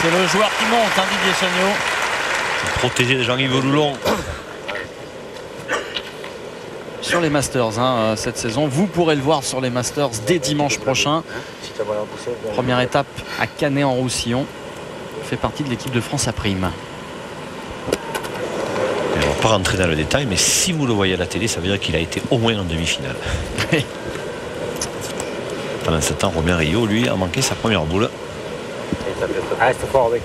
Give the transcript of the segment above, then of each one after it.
C'est le joueur qui monte, hein, Didier Chagnot. Protéger Jean-Yves Loulon. Sur les Masters cette saison, vous pourrez le voir sur les Masters dès dimanche prochain. Première étape à Canet-en-Roussillon. Il fait partie de l'équipe de France à prime. On ne va pas rentrer dans le détail, mais si vous le voyez à la télé, ça veut dire qu'il a été au moins en demi-finale. Pendant ce temps, Romain Rio, lui, a manqué sa première boule. Ah, c'est fort avec.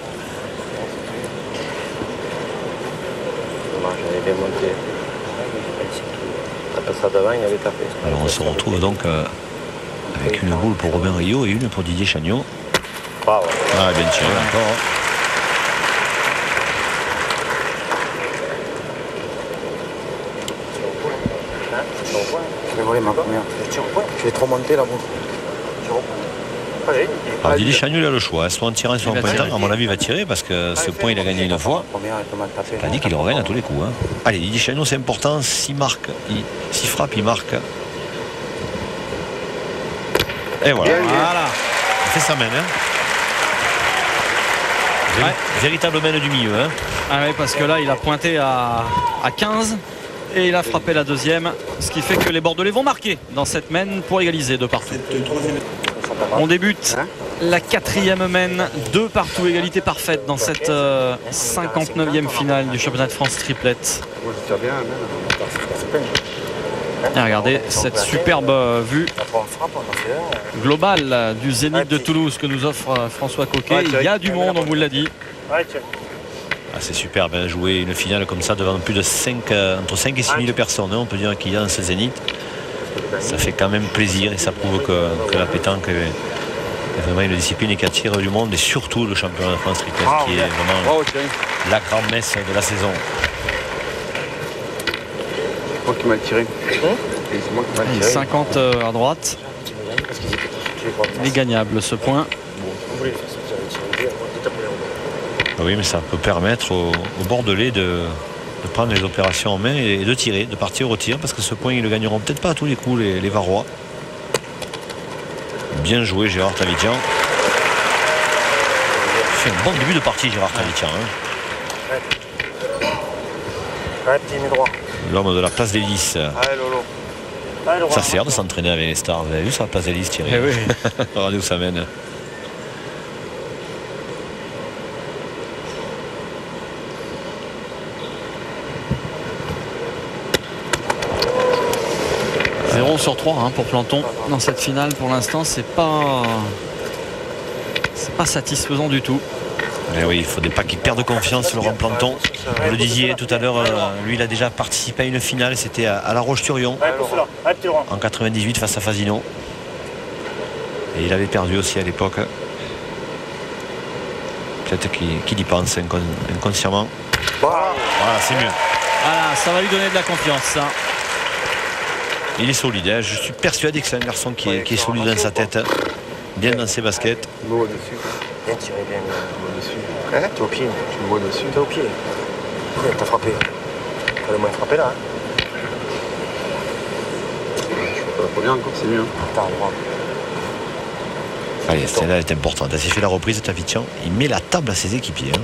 J'avais bien monté. Après ça devant, il avait tapé. Alors on se retrouve donc avec une boule pour Romain Rio et une pour Didier Chagnot. Ah, ouais. Ah, bien tiré encore. Je vais voler ma première. Je vais trop monter la boule. Alors Didier Chagnot, il a le choix. Soit en tirant sur un pointeur, à mon avis, il va tirer parce que ce point, il a gagné une fois. Il a dit qu'il le regagne à tous les coups. Hein. Allez, Didier Chagnot, c'est important. S'il marque, s'il frappe, il marque. Et voilà. Voilà. Il fait sa main. Hein. Véritable main du milieu. Hein. Ah oui, parce que là, il a pointé à 15 et il a frappé la deuxième. Ce qui fait que les Bordelais vont marquer dans cette main pour égaliser de partout. On débute la 4e main, 2 partout, égalité parfaite dans cette 59e finale du championnat de France triplette. Et regardez cette superbe vue globale du Zénith de Toulouse que nous offre François Coquet. Il y a du monde, on vous l'a dit. Ah, c'est super bien joué, une finale comme ça devant plus de entre 5 et 6 000 personnes. Hein, on peut dire qu'il y a dans ce Zénith. Ça fait quand même plaisir et ça prouve que la pétanque est vraiment une discipline qui attire du monde et surtout le championnat de France triplette qui est vraiment la grande messe de la saison. C'est moi qui m'a tiré. C'est moi qui m'a tiré. 50 à droite. Il est gagnable ce point. Oui, mais ça peut permettre aux Bordelais de prendre les opérations en main et de tirer, de partir au tir, parce que ce point ils le gagneront peut-être pas à tous les coups les Varois. Bien joué Gérard Tavitian. Il fait un bon début de partie Gérard Tavitian. L'homme de la place des Lys. Ça sert de s'entraîner avec les stars. Vous avez vu sur la place des Lys, Thierry? Oui. Regardez où ça mène. Sur 3 pour Planton dans cette finale. Pour l'instant, c'est pas satisfaisant du tout. Mais oui, il ne faudrait pas qu'il perde confiance, Laurent Planton. Vous le disiez tout à l'heure, lui il a déjà participé à une finale, c'était à La Roche-sur-Yon en 98 face à Fasino. Et il avait perdu aussi à l'époque. Peut-être qu'il y pense inconsciemment. Voilà, c'est mieux. Voilà, ça va lui donner de la confiance, ça. Il est solide, hein. Je suis persuadé que c'est un garçon qui est solide dans sa tête, bien dans ses baskets. Beau dessus. Bien tiré, bien. Beau dessus. T'es au pied. Je suis beau dessus. T'es au pied. T'as frappé. T'as le moins frappé là. Je peux la première encore, c'est mieux. T'as le droit. Allez, celle-là est importante. Il fait la reprise de Tavitian. Il met la table à ses équipiers. Hein.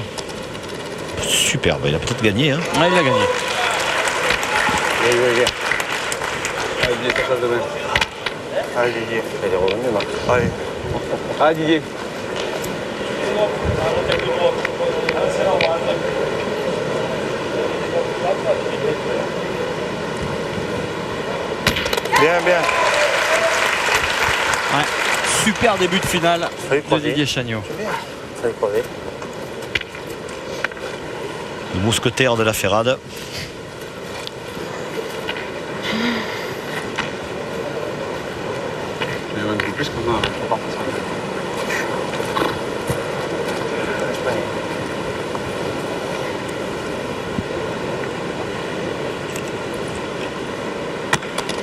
Superbe, il a peut-être gagné. Hein. Ouais, il a gagné. Viens. Allez, Didier, ta chasse de main. Allez, Didier. Elle est revenue, Marc. Allez. Allez, Didier. Bien. Ouais. Super début de finale de Didier Chagnot. Ça y croiser. Le mousquetaire de la Ferrade. Un peu plus qu'on a.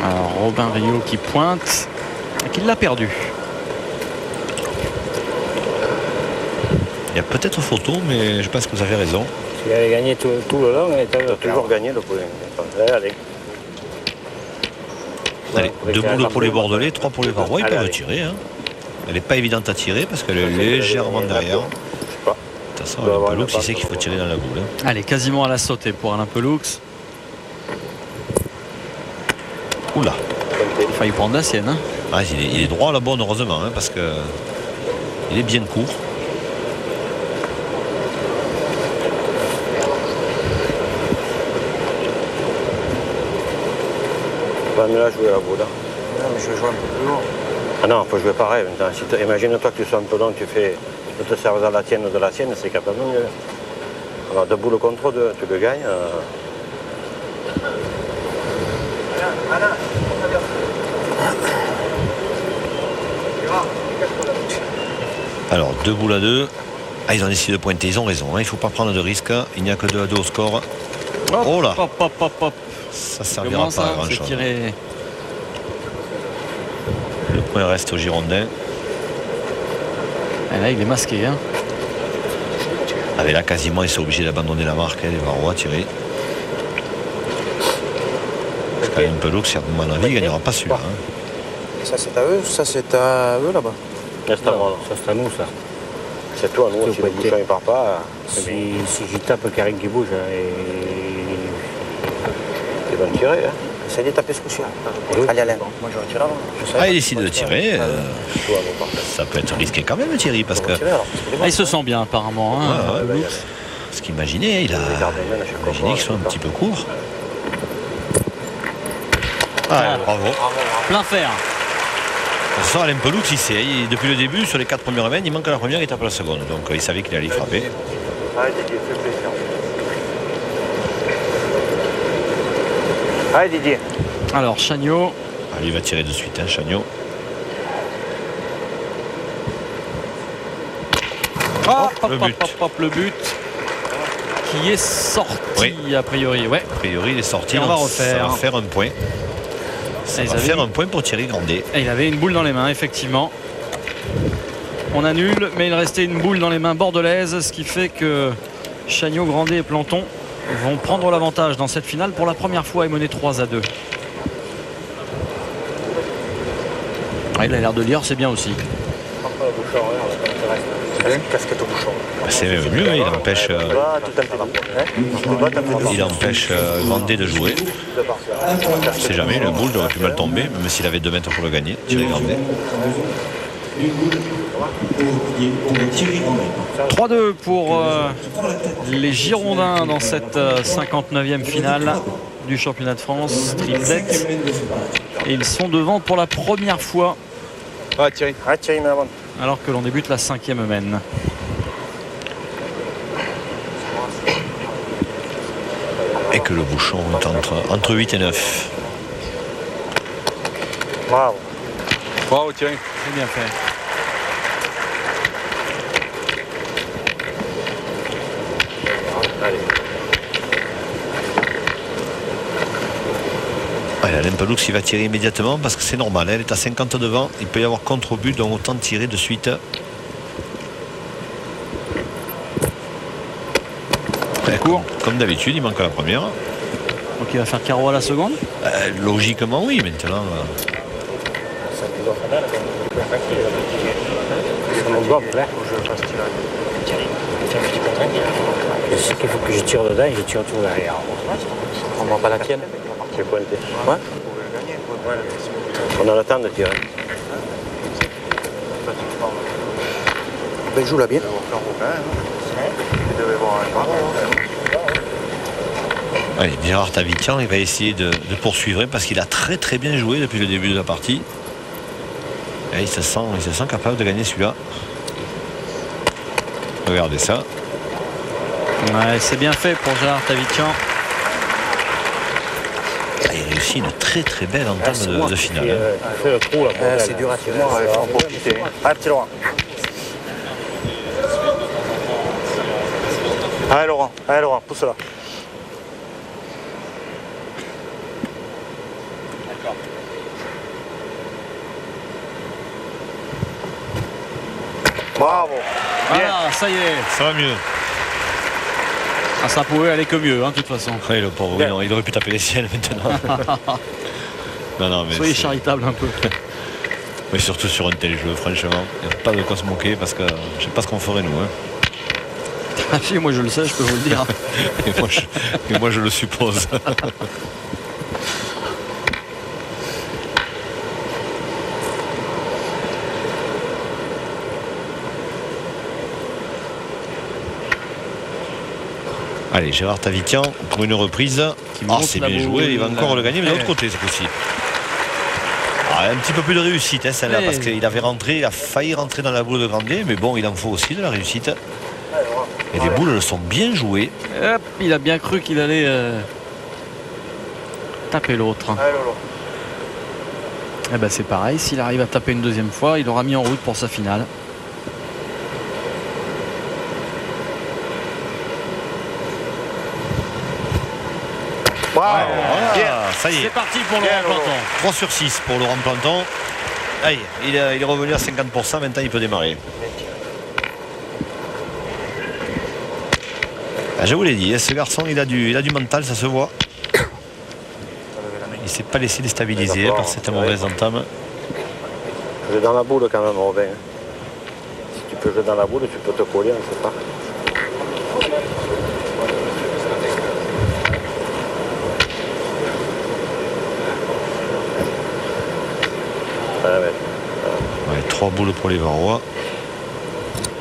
Alors Robin Rio qui pointe et qui l'a perdu. Il y a peut-être photo, mais je pense que vous avez raison. Il avait gagné tout le long, il a toujours gagné le point. Allez. Allez, 2 boules pour les Bordelais, 3 pour les Varois. Ils peuvent tirer. Hein. Elle n'est pas évidente à tirer parce qu'elle est légèrement derrière. toute façon, Alain Pelloux, il sait qu'il faut tirer dans la boule. Allez, quasiment à la sautée pour Alain Pelloux. Oula. Il a failli prendre la sienne. Hein. Ah, il est droit à la bonne, heureusement, hein, parce que il est bien court. Pas mieux là jouer à la boule. Non, mais je vais jouer un peu plus loin. Ah non, il faut jouer pareil. Imagine-toi que tu sois un peu long, tu te serves à la tienne ou de la sienne, c'est quand même mieux. Alors, deux boules contre deux, tu le gagnes. Alors, 2 boules à 2. Ah, ils ont décidé de pointer, ils ont raison. Hein. Il ne faut pas prendre de risques. Il n'y a que 2 à 2 au score. Hop, oh là, hop. ça ne servira pas à grand chose. Tiré... Le point reste au Girondin. Et là, il est masqué. Hein. Ah, là, quasiment, ils sont obligés d'abandonner la marque. Les Varrois tirés. Parce qu'à un peu l'eau, à mon avis, il ne gagnera pas celui-là. Hein. Ça, c'est à eux, ça, c'est à eux là-bas. Ça, c'est à nous, ça. C'est toi, nous, si le bouchon ne part pas. Si j'y tape Karim qui bouge, tu vas le tirer. Hein. Essayez de taper ce coup-ci. Allez, Alain. Moi, j'aurais tiré avant. Ah, il décide de tirer. Ça peut être risqué quand même, Thierry, parce que... Ah, il se sent bien, apparemment. Hein. Parce qu'imaginez, il a imaginé qu'il soit un petit peu court. Ah, bravo. Plein fer. Ça, Alain Pelloux, il sait. Depuis le début, sur les 4 premières mains, il manque la première, il tape la seconde. Donc, il savait qu'il allait frapper. Allez, Didier. Alors, Chagnot. Allez, il va tirer de suite, hein, Chagnot. Le but qui est sorti, a priori. Ouais. A priori, il est sorti. Et on va refaire. Ça va faire un point. Ça va faire un point pour Thierry Grandet. Et il avait une boule dans les mains, effectivement. On annule, mais il restait une boule dans les mains bordelaises, ce qui fait que Chagnot, Grandet et Planton vont prendre l'avantage dans cette finale pour la première fois et mener 3-2. Ah, il a l'air de lire, c'est bien aussi. C'est même mieux, hein, il empêche Grandet de jouer. On ne sait jamais, le boule aurait pu mal tomber, même s'il avait 2 mètres pour le gagner, Thierry Grandet. 3-2 pour les Girondins dans cette 59e finale du championnat de France triplette. Et ils sont devant pour la première fois. Thierry, mais avant. Alors que l'on débute la 5e mène. Et que le bouchon est entre 8 et 9. Bravo. Bravo Thierry. C'est bien fait. Alain Pelloux, il va tirer immédiatement parce que c'est normal. Elle est à 50 devant. Il peut y avoir contre-but, donc autant tirer de suite. Comme d'habitude, il manque la première. Donc il va faire carreau à la seconde. Logiquement, oui. Maintenant. Je sais qu'il faut que je tire dedans et je tire tout derrière. On ne voit pas la tienne. Tu es pointé. Ouais. On a le temps de tirer. Ben, joue là bien. Allez, Gérard Tavitian, il va essayer de poursuivre parce qu'il a très très bien joué depuis le début de la partie. Et il se sent capable de gagner celui-là. Regardez ça. Ouais, c'est bien fait pour Gérard Tavitian. Il réussit une très très belle entame de finale. C'est dur à tirer. Allez, petit Laurent. Allez Laurent, pousse là. Bravo. Voilà, ça y est. Ça va mieux. Ah, ça pouvait aller que mieux, hein, de toute façon. Oui, le pauvre, oui, non, il aurait pu taper les ciels maintenant. non, mais soyez charitable un peu. Mais surtout sur un tel jeu, franchement. Il n'y a pas de quoi se moquer parce que je ne sais pas ce qu'on ferait nous. Hein. Ah si, moi je le sais, je peux vous le dire. Et moi je le suppose. Allez, Gérard Tavitian pour une reprise. C'est bien joué, il va encore le gagner, mais de l'autre côté, c'est possible. Un petit peu plus de réussite, celle-là, parce qu'il a failli rentrer dans la boule de Grandet, mais bon, il en faut aussi de la réussite. Et les boules, elles sont bien jouées. Hop, il a bien cru qu'il allait taper l'autre. Eh ben, c'est pareil, s'il arrive à taper une deuxième fois, il aura mis en route pour sa finale. Voilà, ça y est. C'est parti pour Laurent Planton. 3 sur 6 pour Laurent Planton. Allez, il est revenu à 50%, maintenant il peut démarrer. Je vous l'ai dit, ce garçon il a du mental, ça se voit. Il ne s'est pas laissé déstabiliser par cette mauvaise entame. Jouer dans la boule quand même, Robin. Si tu peux jouer dans la boule, tu peux te coller, on ne sait pas. Ouais, 3 boules pour les Varois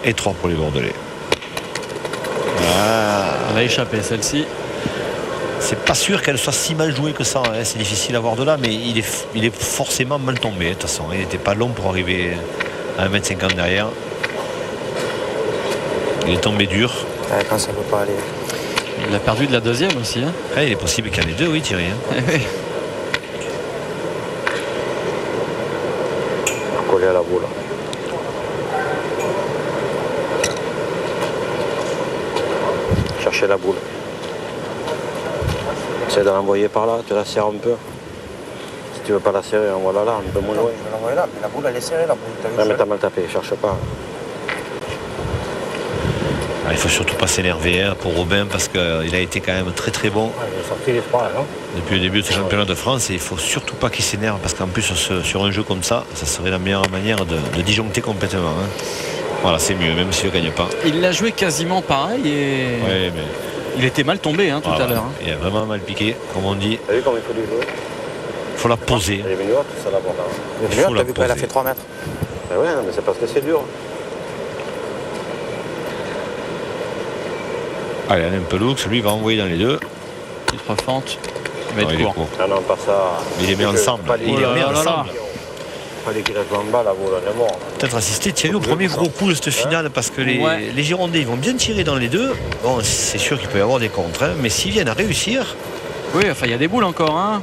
et 3 pour les Bordelais. On a échappé celle-ci. C'est pas sûr qu'elle soit si mal jouée que ça, hein. C'est difficile à voir de là, mais il est forcément mal tombé. De toute façon, il n'était pas long pour arriver à 1m50 derrière. Il est tombé dur. Quand ça ne peut pas aller. Il a perdu de la deuxième aussi. Hein. Il est possible qu'il y en ait deux, oui, Thierry. Coller à la boule. Chercher la boule. Essaye de l'envoyer par là, tu la serres un peu. Si tu veux pas la serrer, envoie-la là, un peu moins loin. Je vais l'envoyer là, mais la boule elle est serrée la boule. Ouais, mais t'as mal tapé, cherche pas. Il faut surtout pas s'énerver pour Robin parce qu'il a été quand même très très bon Il est sorti les 3 là. depuis le début de ce championnat de France et il faut surtout pas qu'il s'énerve parce qu'en plus sur un jeu comme ça, ça serait la meilleure manière de disjoncter complètement. Hein. Voilà, c'est mieux, même s'il ne gagne pas. Il l'a joué quasiment pareil et mais... il était mal tombé tout à l'heure. Il a vraiment mal piqué, comme on dit. T'as vu comment il faut lui jouer? Il faut la poser. Elle est venue haute, ça d'abord. Elle est venue haute, t'as vu qu'elle a fait 3 mètres. Ben ouais, mais c'est parce que c'est dur. Allez, Alain Peloux, lui va envoyer dans les deux. Petite refente. Il va être court. Ah non, pas ça. Mais il les met ensemble. Il les met ensemble. Il fallait qu'il a joué en bas, la boule, on est mort. Peut-être assister Thierry au premier gros coup de cette finale parce que les Girondins ils vont bien tirer dans les deux. Bon, c'est sûr qu'il peut y avoir des contres, mais s'ils viennent à réussir. Oui, enfin il y a des boules encore. Hein.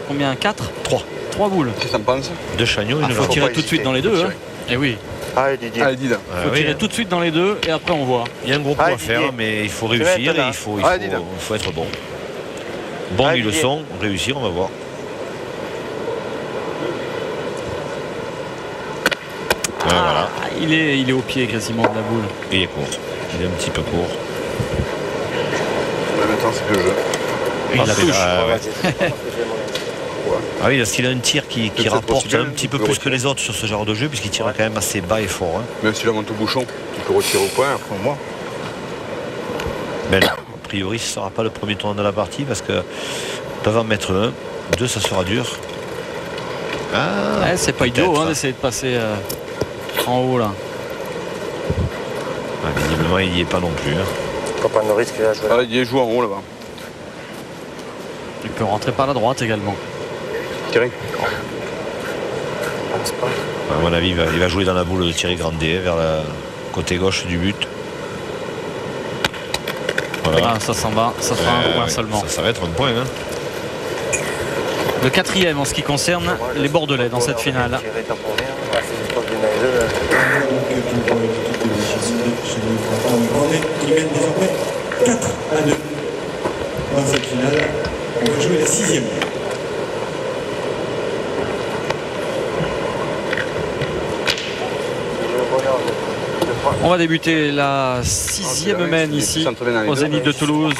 Combien? 4? 3 boules. Qu'est-ce que t'en penses? Deux Chagnon, il faut tirer tout de suite dans les deux. Et oui. Ah, Didier. Allez, Dida. Il faut tirer tout de suite dans les deux et après on voit. Il y a un gros coup à faire, mais il faut réussir et il faut être bon. Bon, ils le sont. Réussir, on va voir. Voilà. Il est au pied quasiment de la boule. Il est court. Il est un petit peu court. Maintenant, c'est le jeu. Il la touche. Ah oui, parce qu'il a un tir qui rapporte un petit peu plus que les autres sur ce genre de jeu, puisqu'il tire quand même assez bas et fort. Hein. Même si la monte au bouchon, tu peux retirer au point après moi. Ben, a priori, ce ne sera pas le premier tournant de la partie, parce que peuvent en mettre un. 2, ça sera dur. C'est pas idiot d'essayer de passer en haut là. Visiblement, il n'y est pas non plus. Faut prendre le risque là, jouer. Il est joué en haut là-bas. Il peut rentrer par la droite également. Thierry. À mon avis, il va jouer dans la boule de Thierry Grandet vers le côté gauche du but. Voilà. Ça s'en va, ça fera un point seulement. Ça va être un point. Hein. Le 4e en ce qui concerne les Bordelais dans cette finale. Qui mène désormais 4-2 dans cette finale. On va jouer la 6e. On va débuter la 6e mène ici au Zénith de Toulouse.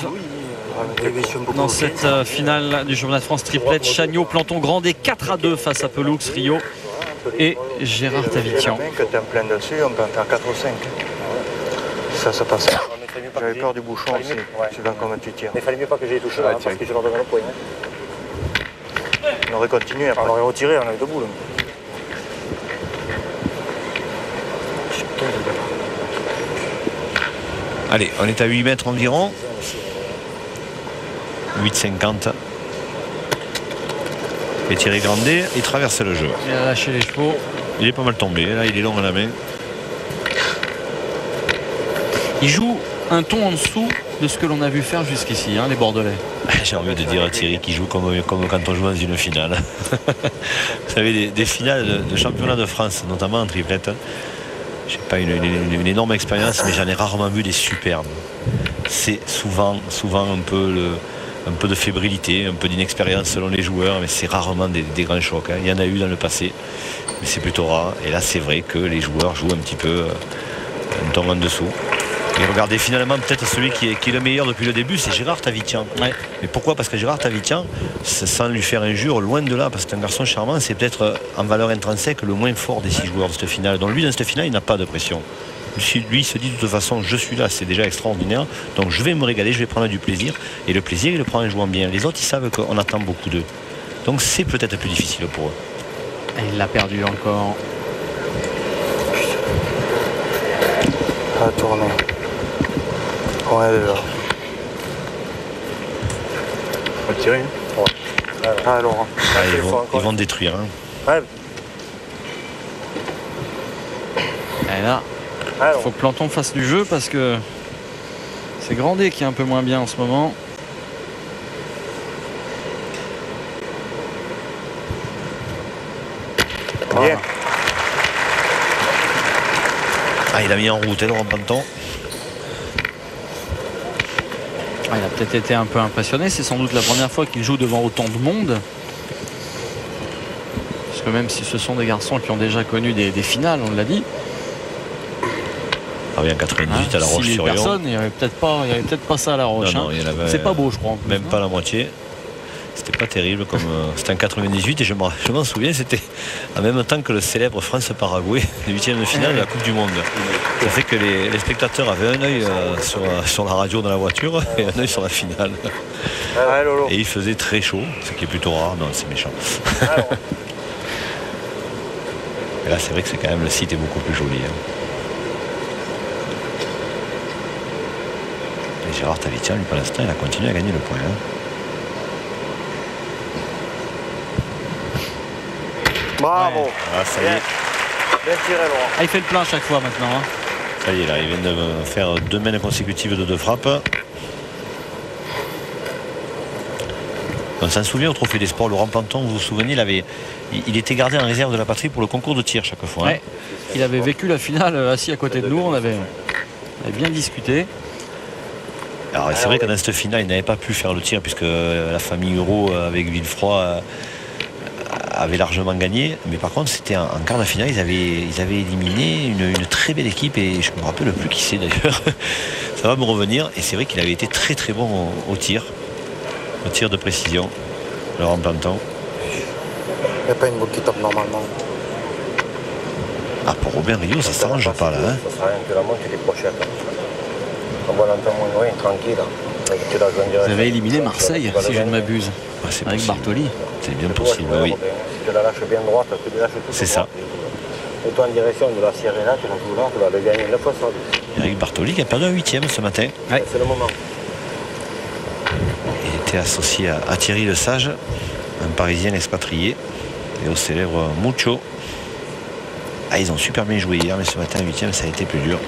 Dans cette finale du championnat de France triplette, Chagnon, Planton, Grandet 4-2 face à Peloux, Rio et Gérard Tavitian. Que tu es en plein dessus, on peut en faire 4 ou 5. Ça se passe. J'avais peur du bouchon aussi. C'est là comment tu tires. Mais il fallait mieux pas que j'aie touché là, parce que je leur donne le point. On aurait continué après. On aurait retiré, on avait debout là. Allez, on est à 8 mètres environ. 8,50. Et Thierry Grandet, il traverse le jeu. Il a lâché les chevaux. Il est pas mal tombé, là il est long à la main. Il joue un ton en dessous de ce que l'on a vu faire jusqu'ici, hein, les Bordelais. J'ai envie de dire à Thierry qui joue comme quand on joue dans une finale. Vous savez, des finales de championnat de France, notamment en triplette. Je n'ai pas une énorme expérience, mais j'en ai rarement vu des superbes. C'est souvent un peu de fébrilité, un peu d'inexpérience selon les joueurs, mais c'est rarement des grands chocs. Hein. Il y en a eu dans le passé, mais c'est plutôt rare. Et là, c'est vrai que les joueurs jouent un petit peu un ton en dessous. Et regardez, finalement, peut-être celui qui est le meilleur depuis le début, c'est Gérard Tavitian. Ouais. Mais pourquoi? Parce que Gérard Tavitian, sans lui faire injure, loin de là, parce que c'est un garçon charmant, c'est peut-être en valeur intrinsèque le moins fort des 6 joueurs de cette finale. Donc lui, dans cette finale, il n'a pas de pression. Lui, il se dit de toute façon, je suis là, c'est déjà extraordinaire, donc je vais me régaler, je vais prendre du plaisir. Et le plaisir, il le prend en jouant bien. Les autres, ils savent qu'on attend beaucoup d'eux. Donc c'est peut-être plus difficile pour eux. Et il l'a perdu encore. À tourner. Ouais, là. On va tirer. Ouais. Ah, Laurent. Ils vont détruire. Hein. Ouais. Et là, il faut que Planton fasse du jeu parce que c'est Grandet qui est un peu moins bien en ce moment. Bien. Ah, il a mis en route, Laurent Planton. Ah, il a peut-être été un peu impressionné. C'est sans doute la première fois qu'il joue devant autant de monde. Parce que même si ce sont des garçons qui ont déjà connu des finales, on l'a dit. Ah oui, en 98 à La Roche-sur-Yon. Il n'y avait peut-être pas ça à La Roche. Non, hein. C'est pas beau, je crois. En plus, même pas la moitié. C'était pas terrible. C'était en 98 et je m'en souviens, c'était en même temps que le célèbre France-Paraguay, les 8e de finale de la Coupe du Monde. Ça fait que les spectateurs avaient un œil sur la radio dans la voiture et un œil sur la finale. Et il faisait très chaud, ce qui est plutôt rare. Non, c'est méchant. Et là, c'est vrai que c'est quand même, le site est beaucoup plus joli. Hein. Et Gérard Tavitian, lui, pour l'instant, il a continué à gagner le point. Hein. Bravo. Ouais. Ah, ça y est. Bien tiré, Laurent. Ah, il fait le plein à chaque fois maintenant. Hein. Ça y est, là, il vient de faire 2 mènes consécutives de 2 frappes. On s'en souvient au Trophée des Sports, Laurent Planton, vous vous souvenez, il était gardé en réserve de la patrie pour le concours de tir chaque fois. Hein. Ouais. Il avait vécu la finale assis à côté de nous, on avait bien discuté. Alors c'est vrai que dans cette finale, il n'avait pas pu faire le tir puisque la famille Hureau avec Villefroy avait largement gagné. Mais par contre, c'était en quart de finale, ils avaient éliminé une très belle équipe et je ne me rappelle plus qui c'est d'ailleurs. Ça va me revenir. Et c'est vrai qu'il avait été très très bon au tir de précision, Laurent Planton. Il n'y a pas une boucle qui tombe normalement. Ah, pour Robin Rio, ça s'arrange pas là. Hein. Ça sert à rien que la montre est prochaine. On va l'entendre moins loin, tranquille. Vous avez éliminé Marseille, si je ne m'abuse, avec Bartoli. C'est bien possible, oui. Si tu la lâches bien droite, tu la lâches tout. C'est ça. Et toi en direction de la Sierra, tu vas le gagner 9 fois. Eric Bartoli qui a perdu un 8e ce matin. Ouais. C'est le moment. Il était associé à Thierry Lesage, un Parisien expatrié, et au célèbre Mucho. Ah, ils ont super bien joué hier, mais ce matin, 8e, ça a été plus dur.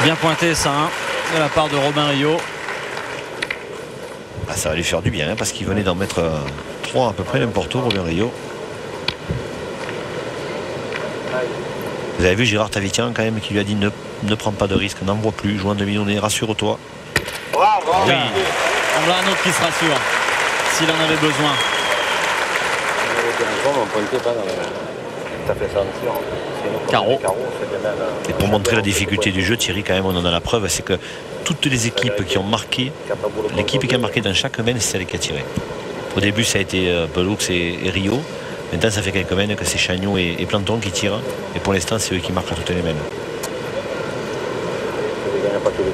Bien pointé ça, hein, de la part de Robin Rio. Ah, ça va lui faire du bien, hein, parce qu'il venait d'en mettre 3 à peu près n'importe où, Robin Rio. Vous avez vu Gérard Tavitian quand même qui lui a dit ne prends pas de risque, n'envoie plus, joue en demi-donnée, rassure-toi. Bravo. Oui. On a un autre qui se rassure, s'il en avait besoin. Carreau. Et pour montrer la difficulté du jeu, Thierry, quand même, on en a la preuve, c'est que toutes les équipes qui ont marqué, l'équipe qui a marqué dans chaque mène, c'est celle qui a tiré. Au début, ça a été Pelux et Rio. Maintenant, ça fait quelques mènes que c'est Chagnon et Planton qui tirent. Et pour l'instant, c'est eux qui marquent toutes les mènes. gagne pas tous les